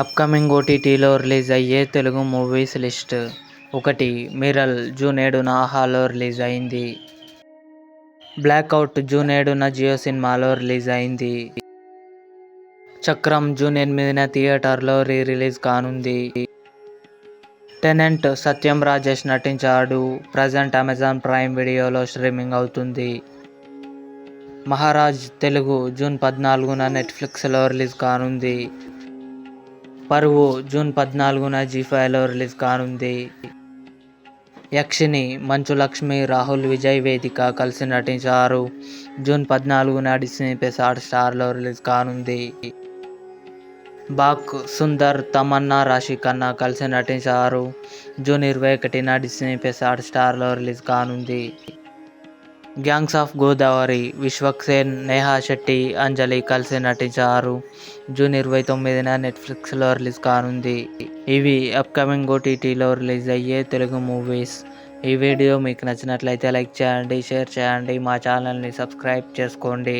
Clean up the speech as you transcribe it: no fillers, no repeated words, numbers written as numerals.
Upcoming ఓటీటీలో release అయ్యే Telugu movies list. 1. మిరల్ June 7న ఆహాలో రిలీజ్ అయింది. బ్లాక్అవుట్ జూన్ 7న జియో సినిమాలో రిలీజ్ అయింది. చక్రం జూన్ 8న థియేటర్లో రిలీజ్ కానుంది. టెనెంట్ సత్యం రాజేష్ నటించాడు. ప్రజెంట్ అమెజాన్ ప్రైమ్ వీడియోలో స్ట్రీమింగ్ అవుతుంది. మహారాజ్ తెలుగు జూన్ 14న నెట్ఫ్లిక్స్లో రిలీజ్ కానుంది. పరువు జూన్ 14న జీ5లో రిలీజ్ కానుంది. యక్షిని మంచు లక్ష్మి, రాహుల్ విజయ్ వేదిక కలిసి నటించారు. జూన్ 14న డిస్నీ+ హాట్‌స్టార్లో రిలీజ్ కానుంది. బాక్ సుందర్, తమన్నా రాశిఖన్నా కలిసి నటించారు. జూన్ 21న డిస్నీ+ హాట్‌స్టార్లో రిలీజ్ కానుంది. గ్యాంగ్స్ ఆఫ్ గోదావరి విశ్వక్ సేన్, నేహా శెట్టి, అంజలి కలిసి నటించారు. జూన్ 29న నెట్ఫ్లిక్స్లో రిలీజ్ కానుంది. ఇవి అప్కమింగ్ ఓటీటీలో రిలీజ్ అయ్యే తెలుగు మూవీస్. ఈ వీడియో మీకు నచ్చినట్లయితే లైక్ చేయండి, షేర్ చేయండి, మా ఛానల్ని సబ్స్క్రైబ్ చేసుకోండి.